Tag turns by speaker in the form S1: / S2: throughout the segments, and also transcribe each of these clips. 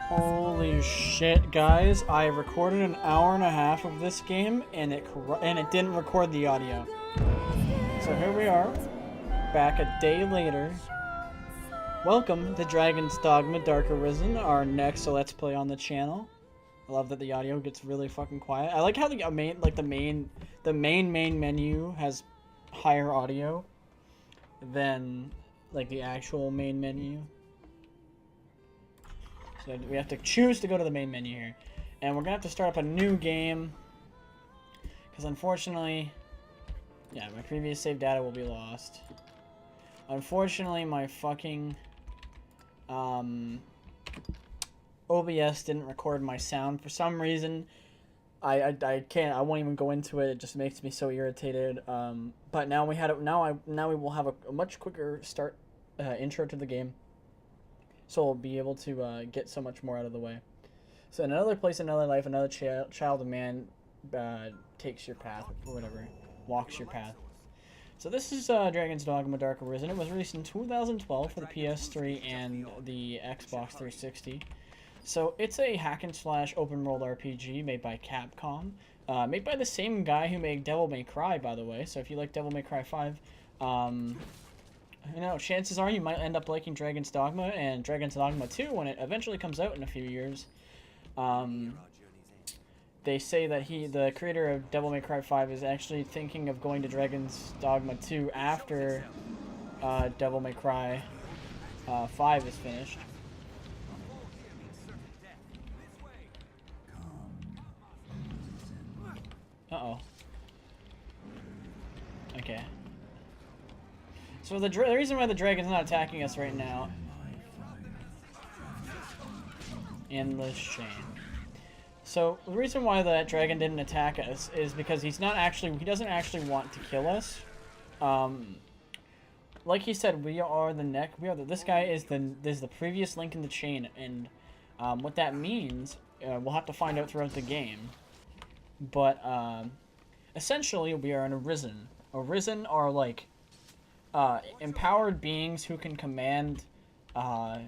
S1: Holy shit, guys! I recorded an hour and a half of this game, and it didn't record the audio. So here we are, back a day later. Welcome to Dragon's Dogma Dark Arisen, our next Let's Play on the channel. I love that the audio gets really fucking quiet. I like how the main menu has higher audio than like the actual main menu. So we have to choose to go to the main menu here. And we're going to have to start up a new game. Because unfortunately, yeah, my previous save data will be lost. Unfortunately, my fucking OBS didn't record my sound for some reason. I won't even go into it. It just makes me so irritated. But now we will have a much quicker start intro to the game. So we'll be able to get so much more out of the way. So in another place, another life, another child of man takes your path, or whatever, walks your path. So this is Dragon's Dogma Dark Arisen. It was released in 2012 for the PS3 and the Xbox 360. So it's a hack and slash open world RPG made by Capcom. Made by the same guy who made Devil May Cry, by the way. So if you like Devil May Cry 5, you know, chances are you might end up liking Dragon's Dogma and Dragon's Dogma 2 when it eventually comes out in a few years. They say that the creator of Devil May Cry 5 is actually thinking of going to Dragon's Dogma 2 after Devil May Cry 5 is finished. Uh-oh. Okay. So the reason why the dragon's not attacking us right now, endless chain. So the reason why that dragon didn't attack us is because he doesn't actually want to kill us. Like he said, this guy is the previous link in the chain, and what that means, we'll have to find out throughout the game. But essentially, we are an Arisen. Arisen are like empowered beings who can command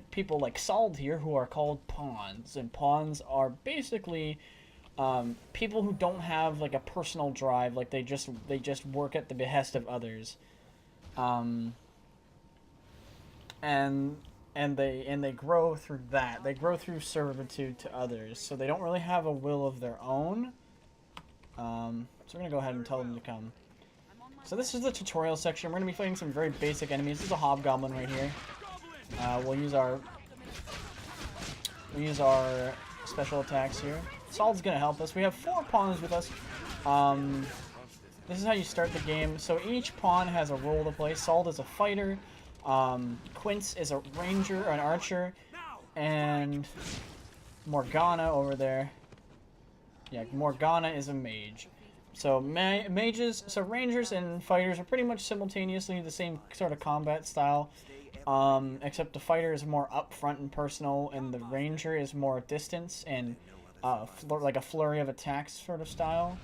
S1: people like Sald here, who are called pawns. And pawns are basically people who don't have like a personal drive, like they just work at the behest of others. And they grow through that. They grow through servitude to others, so they don't really have a will of their own. So we're gonna go ahead and tell them to come. So this is the tutorial section. We're gonna be fighting some very basic enemies. This is a hobgoblin right here. We'll use our special attacks here. Sald's gonna help us. We have 4 pawns with us. This is how you start the game. So each pawn has a role to play. Sald is a fighter. Quince is a ranger or an archer, and Morgana over there. Yeah, Morgana is a mage. So rangers and fighters are pretty much simultaneously the same sort of combat style, except the fighter is more upfront and personal, and the ranger is more distance and like a flurry of attacks sort of style.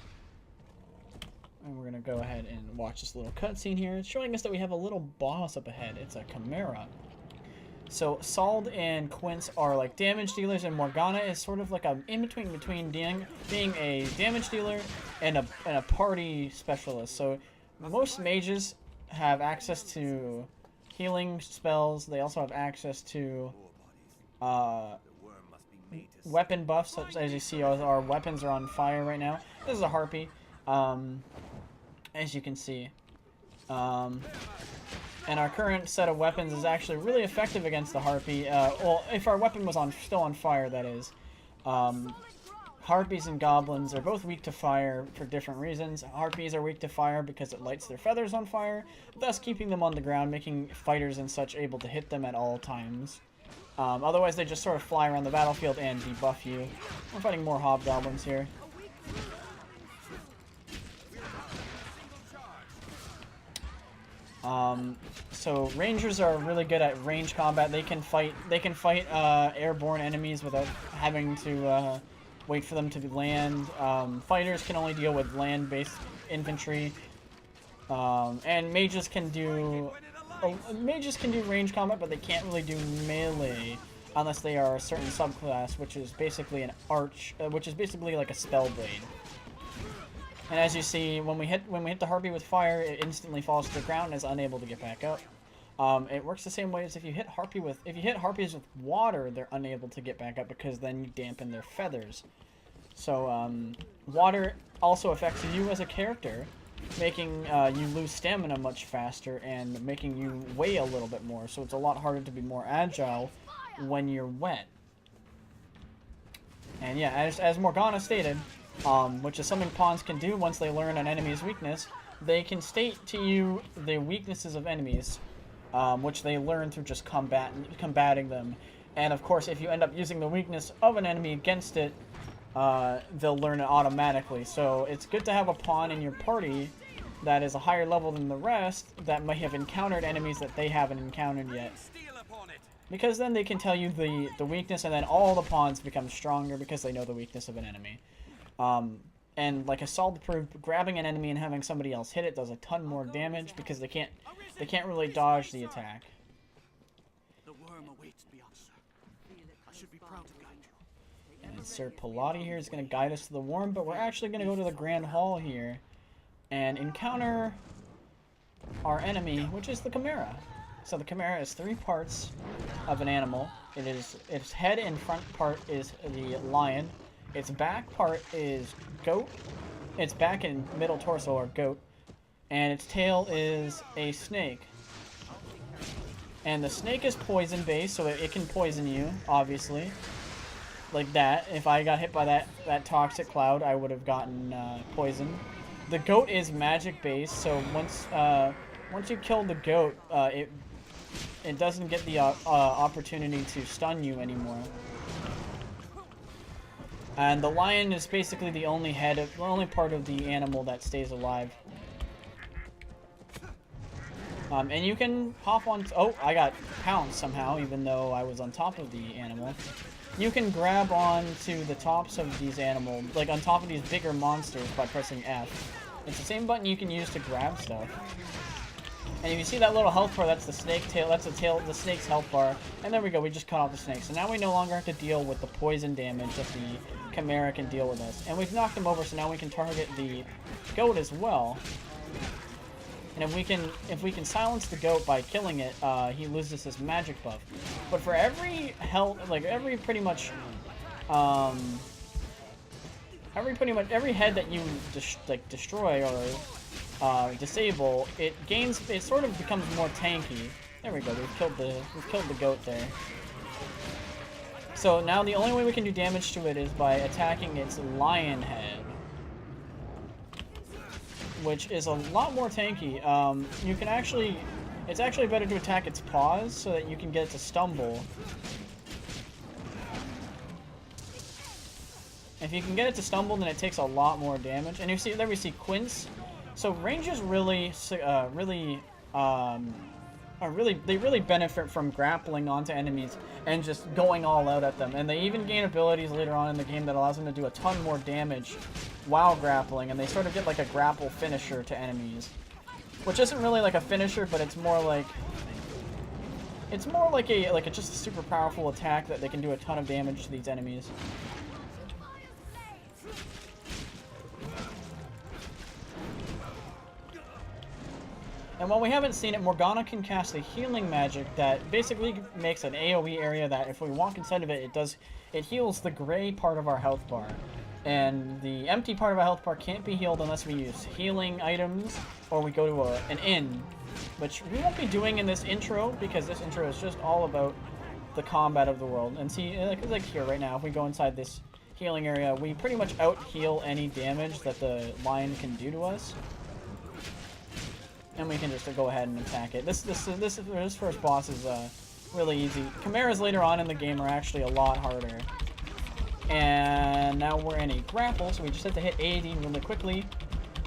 S1: And we're gonna go ahead and watch this little cutscene here. It's showing us that we have a little boss up ahead. It's a chimera. So Sald and Quince are like damage dealers, and Morgana is sort of like a in-between between being a damage dealer and a party specialist. So most mages have access to healing spells. They also have access to weapon buffs, such as you see our weapons are on fire right now. This is a harpy, as you can see. And our current set of weapons is actually really effective against the harpy. Well, if our weapon was still on fire, that is. Harpies and goblins are both weak to fire for different reasons. Harpies are weak to fire because it lights their feathers on fire, thus keeping them on the ground, making fighters and such able to hit them at all times. Otherwise, they just sort of fly around the battlefield and debuff you. We're fighting more hobgoblins here. So rangers are really good at range combat. They can fight airborne enemies without having to wait for them to land. Fighters can only deal with land-based infantry, and mages can do range combat, but they can't really do melee. unless they are a certain subclass, which is basically an arch, which is basically like a spell blade. And as you see, when we hit the harpy with fire, it instantly falls to the ground and is unable to get back up. It works the same way as if you hit harpies with water, they're unable to get back up because then you dampen their feathers. So water also affects you as a character, making you lose stamina much faster and making you weigh a little bit more. So it's a lot harder to be more agile when you're wet. And yeah, as Morgana stated, which is something pawns can do once they learn an enemy's weakness, they can state to you the weaknesses of enemies, which they learn through just combating them. And of course, if you end up using the weakness of an enemy against it, they'll learn it automatically. So it's good to have a pawn in your party that is a higher level than the rest that might have encountered enemies that they haven't encountered yet. Because then they can tell you the weakness, and then all the pawns become stronger because they know the weakness of an enemy. And like Assault proved, grabbing an enemy and having somebody else hit it does a ton more damage because they can't really dodge the attack.
S2: The worm awaits beyond, sir. I should be proud to guide you.
S1: And Sir Pilati here is going to guide us to the worm, but we're actually going to go to the Grand Hall here and encounter our enemy, which is the Chimera. So the Chimera is 3 parts of an animal. Its head and front part is the lion. Its back part is goat. Its back and middle torso are goat. And its tail is a snake. And the snake is poison based, so it can poison you, obviously. Like that. If I got hit by that toxic cloud, I would have gotten poisoned. The goat is magic based, so once you kill the goat, it doesn't get the opportunity to stun you anymore. And the lion is basically the only part of the animal that stays alive. And you can hop on. Oh, I got pounced somehow, even though I was on top of the animal. You can grab on to the tops of these animals, like on top of these bigger monsters, by pressing F. It's the same button you can use to grab stuff. And if you see that little health bar, that's the snake tail. That's the snake's health bar. And there we go. We just cut off the snake. So now we no longer have to deal with the poison damage that the Chimera can deal with us. And we've knocked him over, so now we can target the goat as well. And if we can silence the goat by killing it, he loses his magic buff. But for every health, like every head that you destroy or disable, it sort of becomes more tanky. There we go. We've killed the goat there. So now the only way we can do damage to it is by attacking its lion head, which is a lot more tanky. It's actually better to attack its paws so that you can get it to stumble. If you can get it to stumble, then it takes a lot more damage. And you see there we see Quince. So rangers really benefit from grappling onto enemies and just going all out at them. And they even gain abilities later on in the game that allows them to do a ton more damage while grappling, and they sort of get like a grapple finisher to enemies, which isn't really like a finisher, but it's more like just a super powerful attack that they can do a ton of damage to these enemies. And while we haven't seen it, Morgana can cast a healing magic that basically makes an AoE area that if we walk inside of it, it heals the gray part of our health bar. And the empty part of our health bar can't be healed unless we use healing items or we go to an inn, which we won't be doing in this intro because this intro is just all about the combat of the world. And see, like here right now, if we go inside this healing area, we pretty much out-heal any damage that the lion can do to us. And we can just go ahead and attack it. This first boss is really easy. Chimeras later on in the game are actually a lot harder. And now we're in a grapple, so we just have to hit AD really quickly.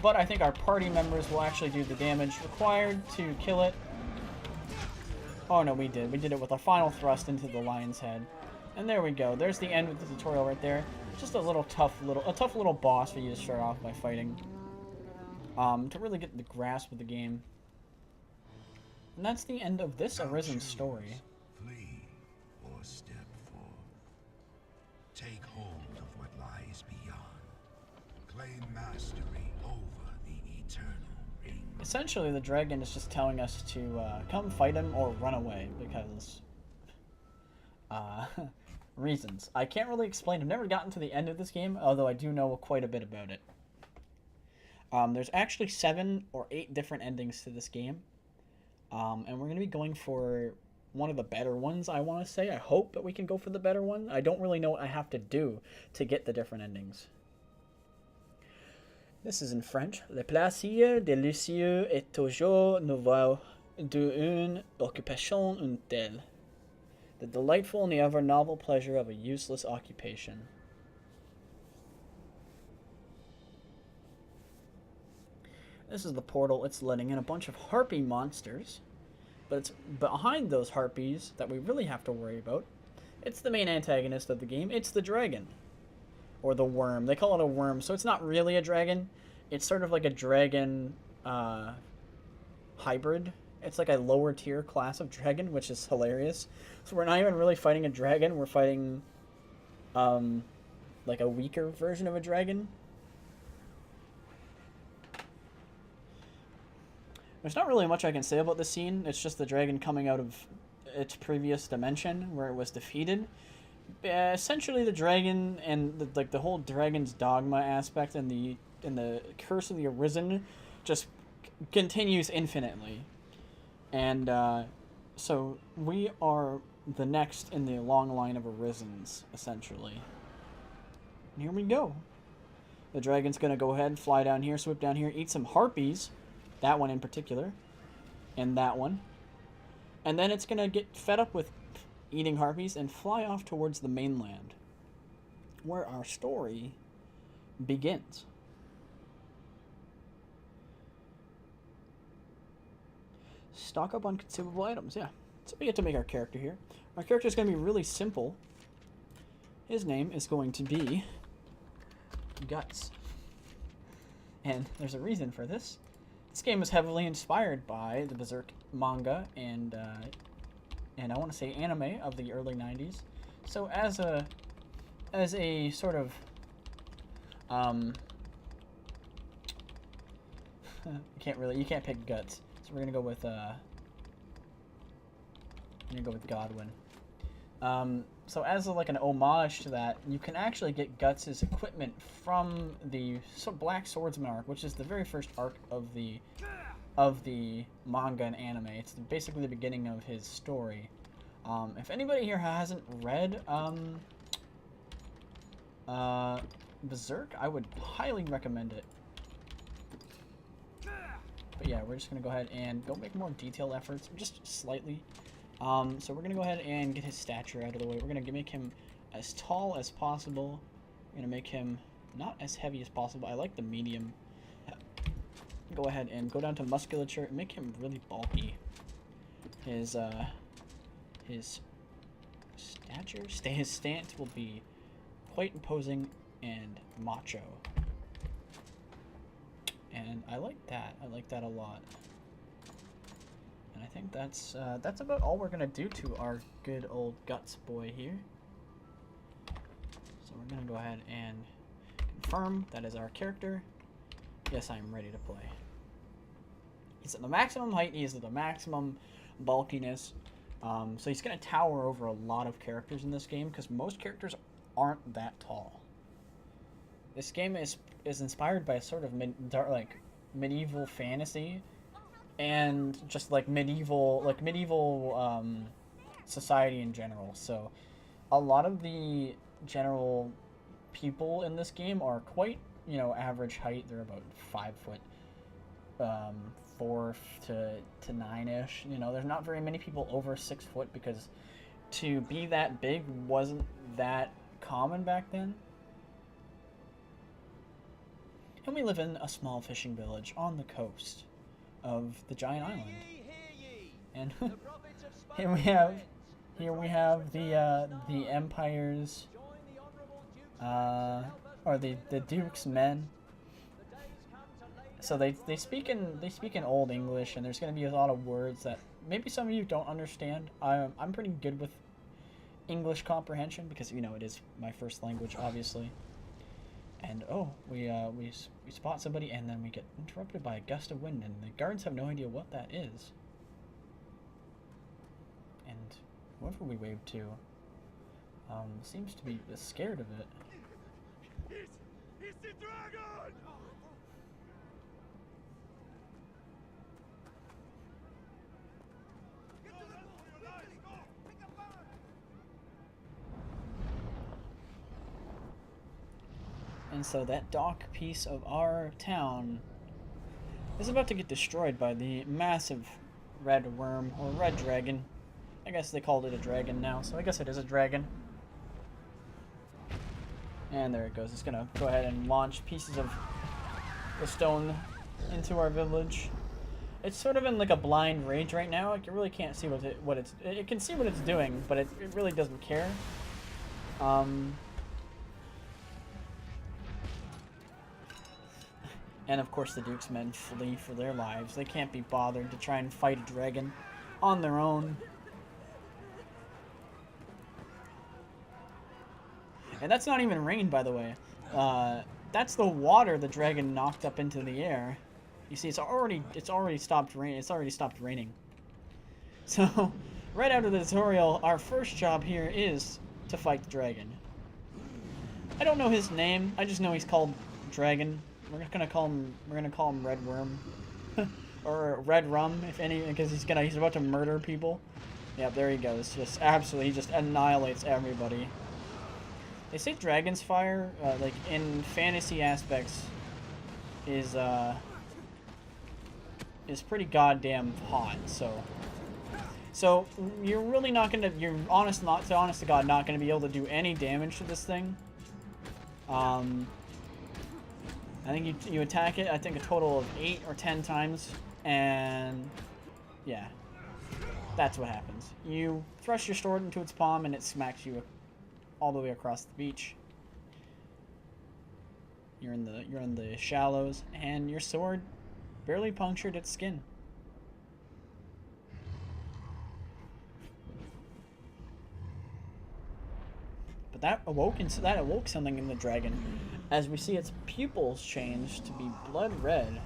S1: But I think our party members will actually do the damage required to kill it. Oh no, we did. We did it with a final thrust into the lion's head. And there we go. There's the end of the tutorial right there. Just a tough little boss for you to start off by fighting. To really get the grasp of the game. And that's the end of this Arisen story.
S3: Flee or step mastery over the eternal ring.
S1: Essentially, the dragon is just telling us to come fight him or run away because reasons. I can't really explain. I've never gotten to the end of this game, although I do know quite a bit about it. There's actually 7 or 8 different endings to this game, and we're going to be going for one of the better ones, I want to say. I hope that we can go for the better one. I don't really know what I have to do to get the different endings. This is in French. Le plaisir délicieux est toujours nouveau d'une occupation inutile. The delightful and the ever novel pleasure of a useless occupation. This is the portal. It's letting in a bunch of harpy monsters. But it's behind those harpies that we really have to worry about. It's the main antagonist of the game. It's the dragon. Or the worm. They call it a worm, so it's not really a dragon. It's sort of like a dragon hybrid. It's like a lower tier class of dragon, which is hilarious. So we're not even really fighting a dragon. We're fighting like a weaker version of a dragon. There's not really much I can say about this scene. It's just the dragon coming out of its previous dimension where it was defeated. Essentially, the dragon and the whole dragon's dogma aspect and the curse of the Arisen just continues infinitely. And so we are the next in the long line of Arisens, essentially. And here we go. The dragon's gonna go ahead, fly down here, swoop down here, eat some harpies. That one in particular. And that one. And then it's going to get fed up with eating harpies and fly off towards the mainland, where our story begins. Stock up on consumable items, yeah. So we get to make our character here. Our character is going to be really simple. His name is going to be Guts. And there's a reason for this. This game is heavily inspired by the Berserk manga and I want to say anime of the early 90s. So as a sort of you can't pick Guts. So we're gonna go with Godwin. So as like an homage to that, you can actually get Guts' equipment from the Black Swordsman arc, which is the very first arc of the manga and anime. It's basically the beginning of his story. If anybody here hasn't read Berserk, I would highly recommend it. But yeah, we're just gonna go ahead and don't make more detailed efforts, just slightly. So we're gonna go ahead and get his stature out of the way. We're gonna make him as tall as possible. We're gonna make him not as heavy as possible. I like the medium. Go ahead and go down to musculature and make him really bulky. His stance will be quite imposing and macho. And I like that. I like that a lot. And I think that's about all we're gonna do to our good old Guts boy here. So we're gonna go ahead and confirm that is our character. Yes, I am ready to play. He's at the maximum height. He is at the maximum bulkiness. So he's gonna tower over a lot of characters in this game because most characters aren't that tall. This game is inspired by a sort of medieval fantasy. And just like medieval society in general. So a lot of the general people in this game are quite, average height. They're about 5 foot, 4 to 9-ish. There's not very many people over 6 foot because to be that big wasn't that common back then. And we live in a small fishing village on the coast of the giant island. And here we have the Empire's or the Duke's men. So they speak in Old English, and there's going to be a lot of words that maybe some of you don't understand. I'm pretty good with English comprehension because it is my first language, obviously. And oh, we spot somebody, and then we get interrupted by a gust of wind, and the guards have no idea what that is. And whoever we wave to seems to be scared of it.
S2: It's the dragon!
S1: And so that dock piece of our town is about to get destroyed by the massive red worm, or red dragon. I guess they called it a dragon now, so I guess it is a dragon. And there it goes. It's gonna go ahead and launch pieces of the stone into our village. It's sort of in like a blind rage right now. Like, it really can't see it can see what it's doing, but it really doesn't care. And of course the Duke's men flee for their lives. They can't be bothered to try and fight a dragon on their own. And that's not even rain, by the way. That's the water the dragon knocked up into the air. You see, it's already stopped rain. It's already stopped raining. So, right out of the tutorial, our first job here is to fight the dragon. I don't know his name. I just know he's called Dragon. We're gonna call him Red Worm, or Red Rum, if any, because he's about to murder people. Yep, there he goes. Just absolutely, he just annihilates everybody. They say Dragon's Fire, like in fantasy aspects, is pretty goddamn hot. So you're really not gonna, honest to God, not gonna be able to do any damage to this thing. I think you attack it, I think a total of 8 or 10 times, and yeah, that's what happens. You thrust your sword into its palm, and it smacks you all the way across the beach. You're in the shallows, and your sword barely punctured its skin. But that awoke something in the dragon, as we see its pupils change to be blood red.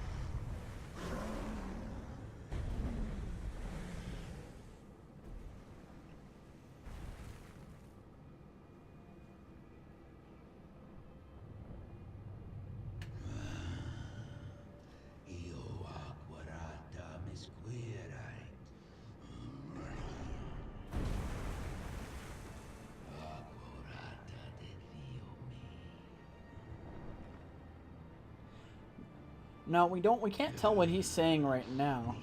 S1: Now we can't tell what he's saying right now.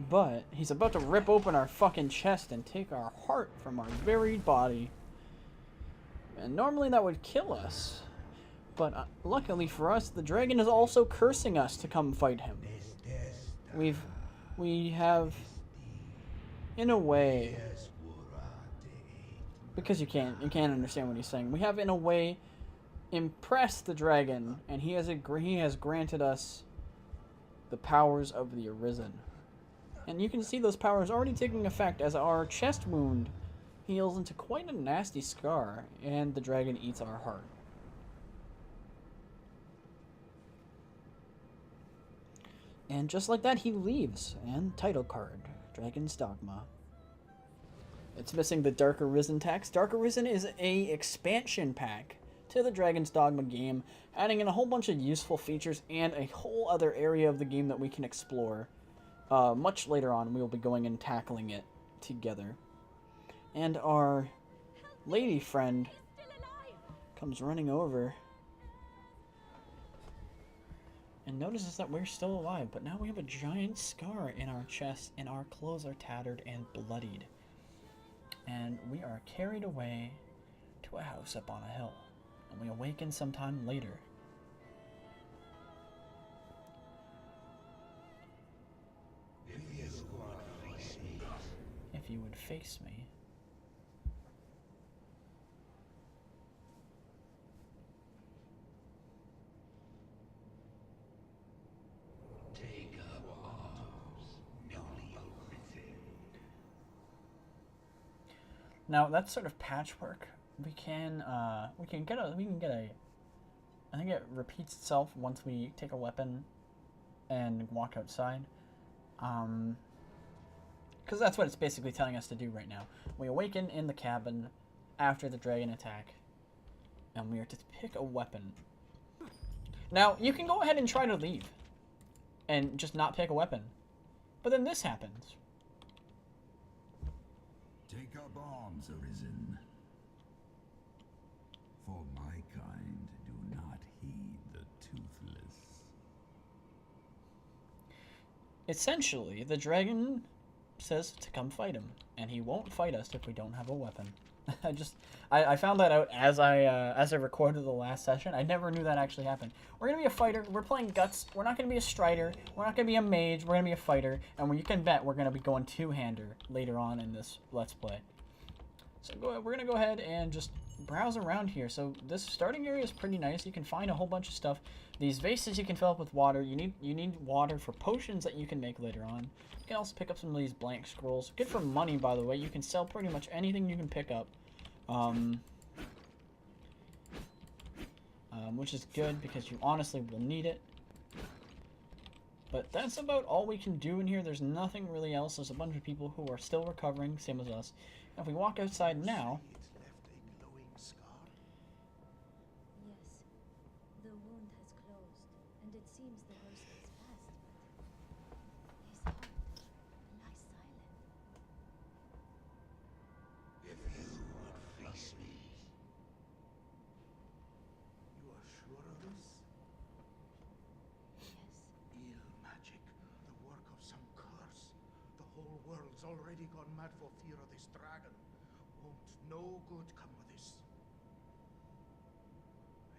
S1: But he's about to rip open our fucking chest and take our heart from our very body. And normally that would kill us. But luckily for us, the dragon is also cursing us to come fight him. We have, in a way, because you can't understand what he's saying, we have in a way impressed the dragon, and he has granted us the powers of the Arisen. And you can see those powers already taking effect as our chest wound heals into quite a nasty scar, and the dragon eats our heart. And just like that, he leaves. And title card, Dragon's Dogma. It's missing the Dark Arisen text. Dark Arisen is a expansion pack to the Dragon's Dogma game, adding in a whole bunch of useful features and a whole other area of the game that we can explore. Much later on, we will be going and tackling it together. And our lady friend comes running over and notices that we're still alive, but now we have a giant scar in our chest, and our clothes are tattered and bloodied. And we are carried away to a house up on a hill, and we awaken sometime later. If you would face me.
S3: Take up arms, newly arisen.
S1: Now that's sort of patchwork. We can get a I think it repeats itself once we take a weapon and walk outside. Because that's what it's basically telling us to do right now. We awaken in the cabin after the dragon attack, and we are to pick a weapon. Now, you can go ahead and try to leave and just not pick a weapon. But then this happens.
S3: Take up arms, Arisen. For my kind do not heed the toothless.
S1: Essentially, the dragon says to come fight him, and he won't fight us if we don't have a weapon. I found that out as I recorded the last session. I never knew that actually happened. We're gonna be a fighter. We're playing Guts. We're not gonna be a strider. We're not gonna be a mage. We're gonna be a fighter, and you can bet we're gonna be going two-hander later on in this Let's Play. So we're gonna go ahead and just browse around here. So this starting area is pretty nice. You can find a whole bunch of stuff. These vases you can fill up with water. You need water for potions that you can make later on. You can also pick up some of these blank scrolls. Good for money, by the way. You can sell pretty much anything you can pick up. Which is good because you honestly will need it. But that's about all we can do in here. There's nothing really else. There's a bunch of people who are still recovering, same as us. If we walk outside now...
S4: Yes, the wound has closed, and it seems the worst is past, but his heart lies silent.
S3: If you would face me,
S4: You are sure of this? Yes.
S5: Ill magic, the work of some curse. The whole world's already gone mad for fear of this dragon. Won't no good come of this?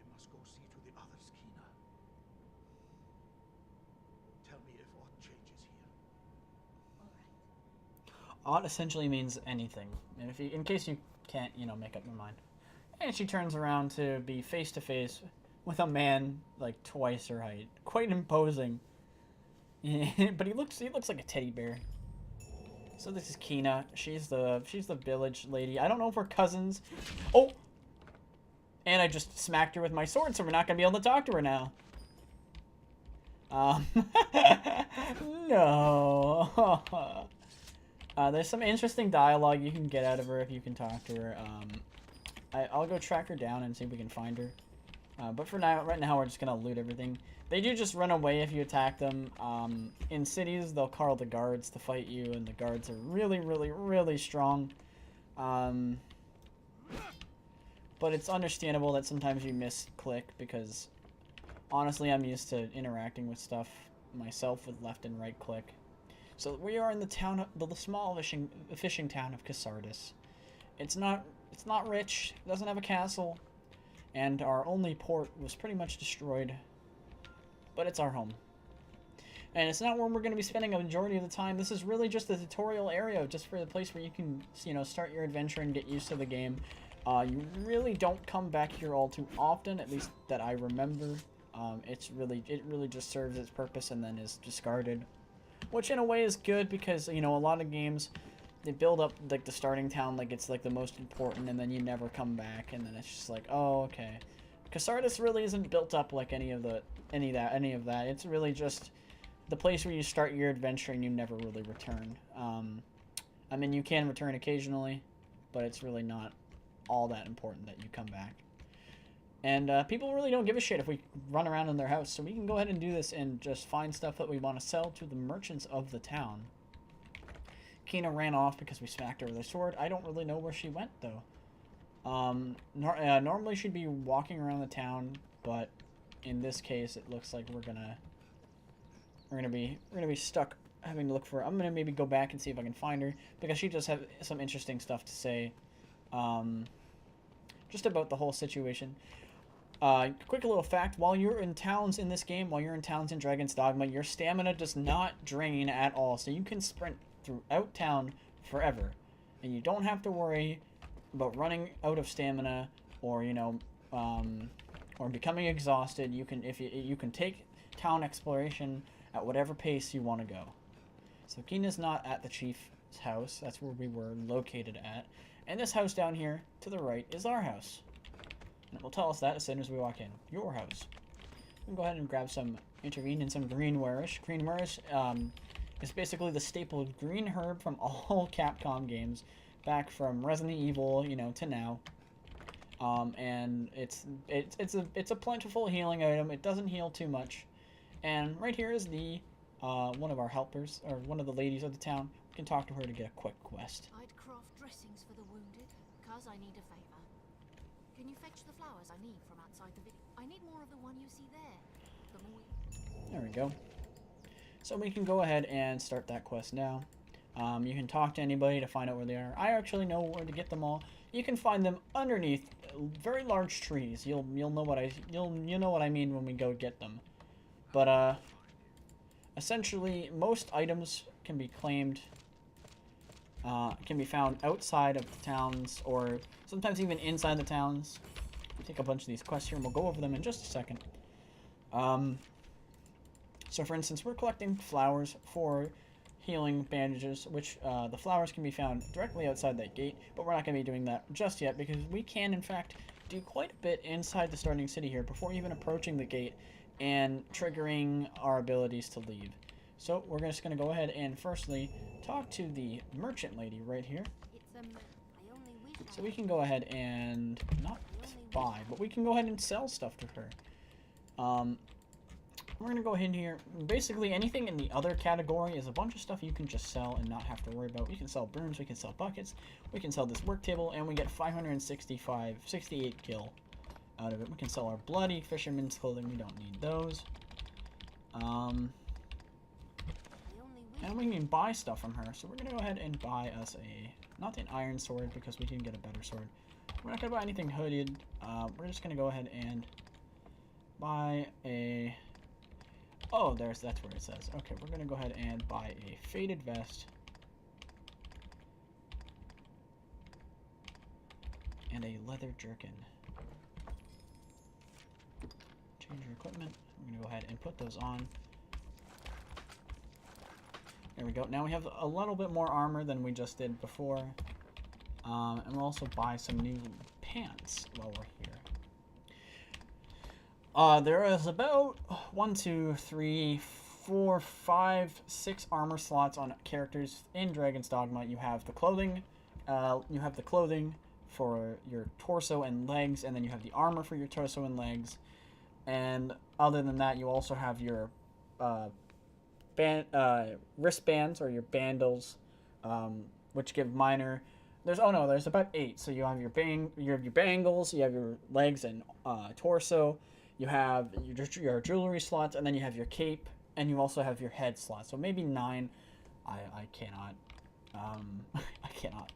S5: I must go see to the others, Kina. Tell me if aught changes here.
S4: All right.
S1: Odd essentially means anything, and if you, in case you can't, make up your mind. And she turns around to be face to face with a man like twice her height, quite imposing. But he looks like a teddy bear. So this is Kina. She's the village lady. I don't know if we're cousins. Oh, and I just smacked her with my sword, so we're not gonna be able to talk to her now. No. There's some interesting dialogue you can get out of her if you can talk to her. I'll go track her down and see if we can find her. But for now, right now, we're just gonna loot everything. They do just run away if you attack them. In cities, they'll call the guards to fight you, and the guards are really, really, really strong. But it's understandable that sometimes you misclick because, honestly, I'm used to interacting with stuff myself with left and right click. So we are in the town, the small fishing town of Casardis. It's not rich. It doesn't have a castle, and our only port was pretty much destroyed. But it's our home. And it's not where we're going to be spending a majority of the time. This is really just the tutorial area, just for the place where you can, start your adventure and get used to the game. You really don't come back here all too often, at least that I remember. It really just serves its purpose and then is discarded. Which in a way is good because, a lot of games, they build up like the starting town like it's like the most important, and then you never come back, and then it's just like, oh, okay. Casardis really isn't built up like any of that. It's really just the place where you start your adventure and you never really return. I mean, you can return occasionally, but it's really not all that important that you come back. And people really don't give a shit if we run around in their house, so we can go ahead and do this and just find stuff that we want to sell to the merchants of the town. Kina ran off because we smacked her with a sword. I don't really know where she went, though. Normally she'd be walking around the town, but in this case it looks like we're gonna be stuck having to look for her. I'm gonna maybe go back and see if I can find her because she does have some interesting stuff to say just about the whole situation. Quick little fact, while you're in towns in this game, while you're in towns in Dragon's Dogma, your stamina does not drain at all, so you can sprint throughout town forever, and you don't have to worry about running out of stamina or or becoming exhausted. You can take town exploration at whatever pace you want to go. So Kina's not at the chief's house. That's where we were located at, And this house down here to the right is our house. And it will tell us that as soon as we walk in. Your house. We can go ahead and grab some, intervene in some greenwarish. Greenwarish is basically the staple green herb from all Capcom games, back from Resident Evil, you know, to now. And it's a plentiful healing item. It doesn't heal too much. And right here is the one of our helpers, or one of the ladies of the town. We can talk to her to get a quick quest.
S6: I'd craft dressings for the wounded, cause I need a favor. Can you fetch the flowers I need from outside the village? I need more of the one you see there. The more
S1: There we go. So we can go ahead and start that quest now. You can talk to anybody to find out where they are. I actually know where to get them all. You can find them underneath very large trees. You'll know what you'll know what I mean when we go get them. But essentially, most items can be claimed, can be found outside of the towns, or sometimes even inside the towns. We'll take a bunch of these quests here, and we'll go over them in just a second. So for instance, we're collecting flowers for healing bandages, which the flowers can be found directly outside that gate, but we're not going to be doing that just yet, because we can, in fact, do quite a bit inside the starting city here before even approaching the gate and triggering our abilities to leave. So we're just going to go ahead and firstly talk to the merchant lady right here.
S6: I only wish
S1: So we can go ahead and not buy, but we can go ahead and sell stuff to her. We're going to go ahead here. Basically, anything in the other category is a bunch of stuff you can just sell and not have to worry about. We can sell brooms, we can sell buckets, we can sell this work table, and we get 68 gil out of it. We can sell our bloody fisherman's clothing. We don't need those. And we can buy stuff from her. So we're going to go ahead and buy us not an iron sword, because we can get a better sword. We're not going to buy anything hooded. We're just going to go ahead and buy a... Oh, that's where it says. Okay, we're going to go ahead and buy a faded vest. And a leather jerkin. Change your equipment. I'm going to go ahead and put those on. There we go. Now we have a little bit more armor than we just did before. And we'll also buy some new pants while we're here. There is about 1, 2, 3, 4, 5, 6 armor slots on characters in Dragon's Dogma. You have the clothing. You have the clothing for your torso and legs, and then you have the armor for your torso and legs. And other than that, you also have your wristbands, or your bandals, which give minor. There's about 8. So you have your bangles, you have your legs and torso. You have your jewelry slots, and then you have your cape, and you also have your head slots. So maybe 9. I cannot I cannot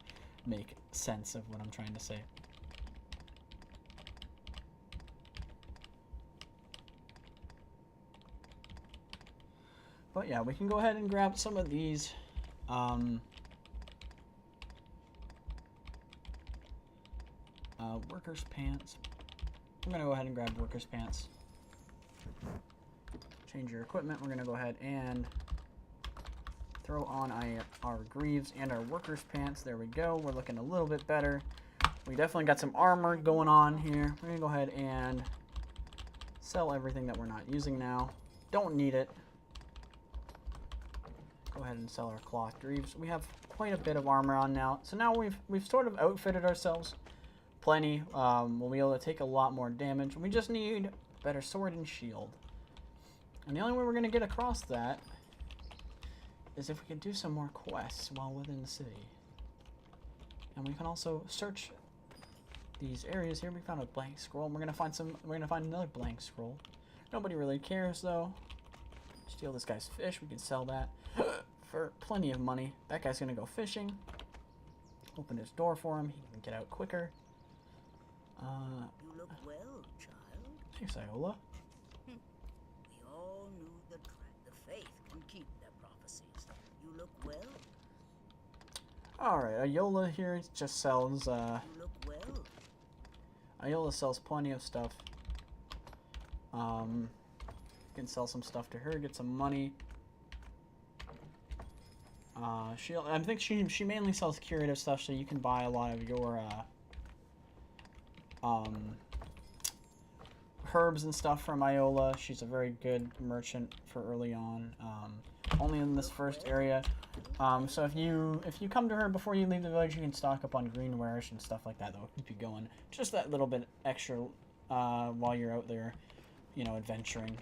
S1: make sense of what I'm trying to say. But yeah, we can go ahead and grab some of these. Workers' pants. I'm going to go ahead and grab workers' pants. Change your equipment. We're going to go ahead and throw on our greaves and our workers' pants. There we go. We're looking a little bit better. We definitely got some armor going on here. We're going to go ahead and sell everything that we're not using now. Don't need it. Go ahead and sell our cloth greaves. We have quite a bit of armor on now. So now we've sort of outfitted ourselves plenty. We'll be able to take a lot more damage. We just need a better sword and shield. And the only way we're going to get across that is if we can do some more quests while within the city. And we can also search these areas here. We found a blank scroll. We're gonna find another blank scroll. Nobody really cares though. Steal this guy's fish. We can sell that for plenty of money. That guy's gonna go fishing. Open his door for him. He can get out quicker.
S7: You look well, child.
S1: Thanks, Iola.
S7: We all knew the faith can keep their prophecies. You look well.
S1: Alright, Iola here just sells,
S7: You look well.
S1: Iola sells plenty of stuff. You can sell some stuff to her, get some money. I think she mainly sells curative stuff, so you can buy a lot of your herbs and stuff from Iola. She's a very good merchant for early on. Only in this first area. So if you come to her before you leave the village, you can stock up on green wares and stuff like that. That'll keep you going. Just that little bit extra while you're out there, you know, adventuring.